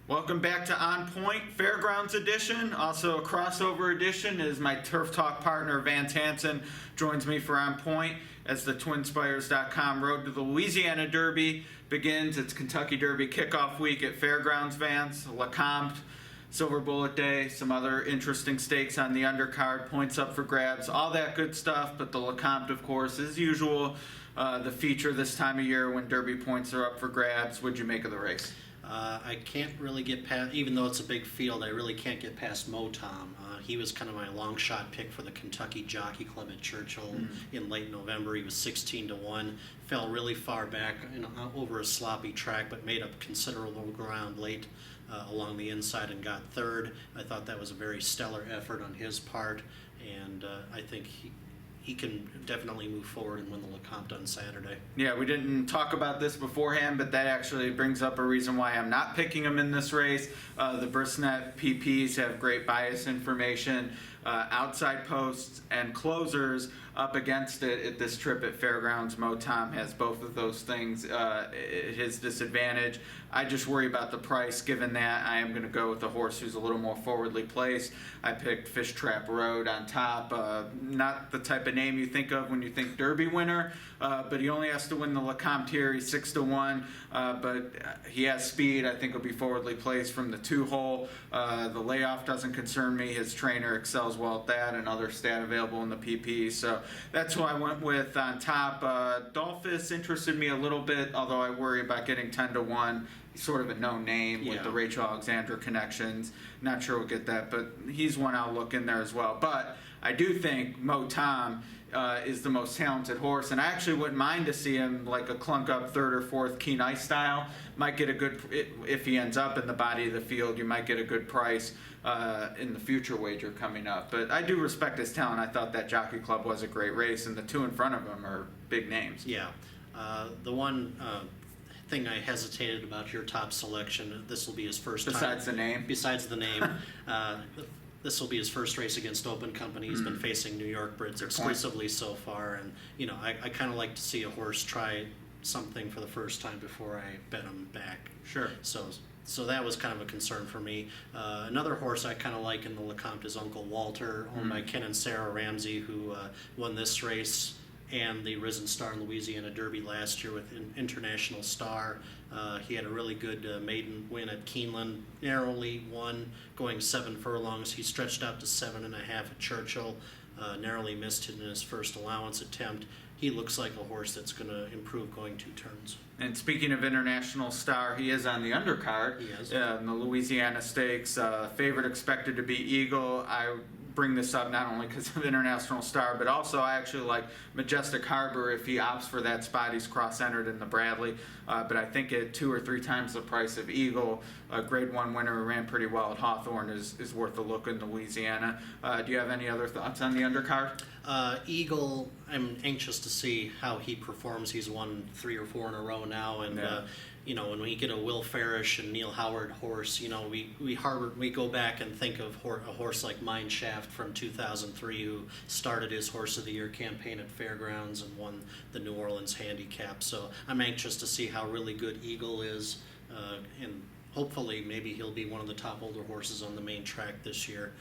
Welcome back to On Point Fairgrounds Edition. Also a crossover edition is my Turf Talk partner Vance Hanson joins me for On Point as the twinspires.com Road to the Louisiana Derby begins. It's Kentucky Derby kickoff week at Fairgrounds, Vance, Lecomte, Silverbulletday, some other interesting stakes on the undercard, points up for grabs, all that good stuff. But the Lecomte, of course, as usual, the feature this time of year when Derby points are up for grabs. What'd you make of the race? I can't really get past, even though it's a big field, I really can't get past Motom. He was kind of my long shot pick for the Kentucky Jockey Club at Churchill in late November. He was 16-1, fell really far back over a sloppy track, but made up considerable ground late along the inside and got third. I thought that was a very stellar effort on his part, and I think he can definitely move forward and win the Lecomte on Saturday. Yeah, we didn't talk about this beforehand, but that actually brings up a reason why I'm not picking him in this race. The Brisnet PPs have great bias information, outside posts and closers up against it at this trip at Fairgrounds. Motom has both of those things at his disadvantage. I just worry about the price. Given that, I am going to go with the horse who's a little more forwardly placed. I picked Fish Trap Road on top. Not the type of name you think of when you think Derby winner, but he only has to win the Lecomte here. He's 6-1, but he has speed. I think he'll be forwardly placed from the 2-hole. The layoff doesn't concern me. His trainer excels well at that, and other stat available in the PP. So that's who I went with on top. Dolphus interested me a little bit, although I worry about getting 10-1. He's sort of a known name with the Rachel Alexandra connections. Not sure we'll get that, but he's one I'll look in there as well. But I do think Motom is the most talented horse, and I actually wouldn't mind to see him like a clunk up third or fourth Keen Ice style. Might get a good, if he ends up in the body of the field, you might get a good price in the future wager coming up. But I do respect his talent. I thought that Jockey Club was a great race, and the two in front of him are big names. Yeah. The one thing I hesitated about your top selection, this will be his first time. Besides the name? Besides the name. This will be his first race against Open Company. He's been facing New York Brits exclusively so far, and I kind of like to see a horse try something for the first time before I bet him back. Sure. So that was kind of a concern for me. Another horse I kind of like in the Lecomte is Uncle Walter, owned by Ken and Sarah Ramsey, who won this race and the Risen Star in Louisiana Derby last year with an International Star. He had a really good maiden win at Keeneland, narrowly won, going 7 furlongs. He stretched out to 7.5 at Churchill, narrowly missed it in his first allowance attempt. He looks like a horse that's going to improve going 2 turns. And speaking of International Star, he is on the undercard. He is. In the Louisiana Stakes. Favorite expected to be Eagle. I bring this up not only because of International Star, but also I actually like Majestic Harbor. If he opts for that spot, he's cross-entered in the Bradley. But I think at 2 or 3 times the price of Eagle, a Grade 1 winner who ran pretty well at Hawthorne, is worth a look in Louisiana. Do you have any other thoughts on the undercard? Eagle, I'm anxious to see how he performs. He's won 3 or 4 in a row now, and when we get a Will Farish and Neil Howard horse, we go back and think of a horse like Mine Shaft from 2003, who started his Horse of the Year campaign at Fairgrounds and won the New Orleans Handicap. So I'm anxious to see how really good Eagle is, and hopefully maybe he'll be one of the top older horses on the main track this year.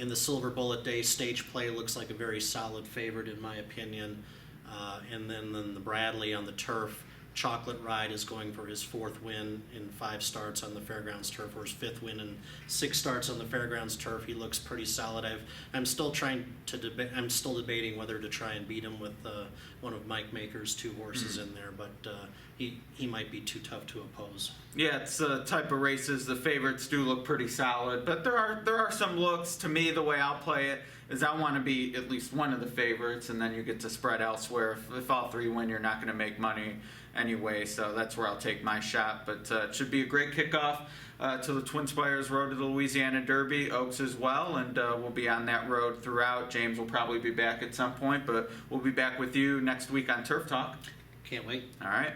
In the Silverbulletday, Stage Play looks like a very solid favorite in my opinion. And then the Bradley on the turf, Chocolate Ride is going for his 4th win in 5 starts on the Fairgrounds turf, or his 5th win in 6 starts on the Fairgrounds turf. He looks pretty solid. I'm still debating whether to try and beat him with one of Mike Maker's 2 horses in there, but he might be too tough to oppose. Yeah, it's the type of races the favorites do look pretty solid, but there are some looks. To me, the way I'll play it is I want to be at least one of the favorites, and then you get to spread elsewhere. If all 3 win, you're not going to make money anyway, so that's where I'll take my shot. But it should be a great kickoff to the Twinspires Road to the Louisiana Derby, Oaks as well, and we'll be on that road throughout. James will probably be back at some point, but we'll be back with you next week on Turf Talk. Can't wait. All right.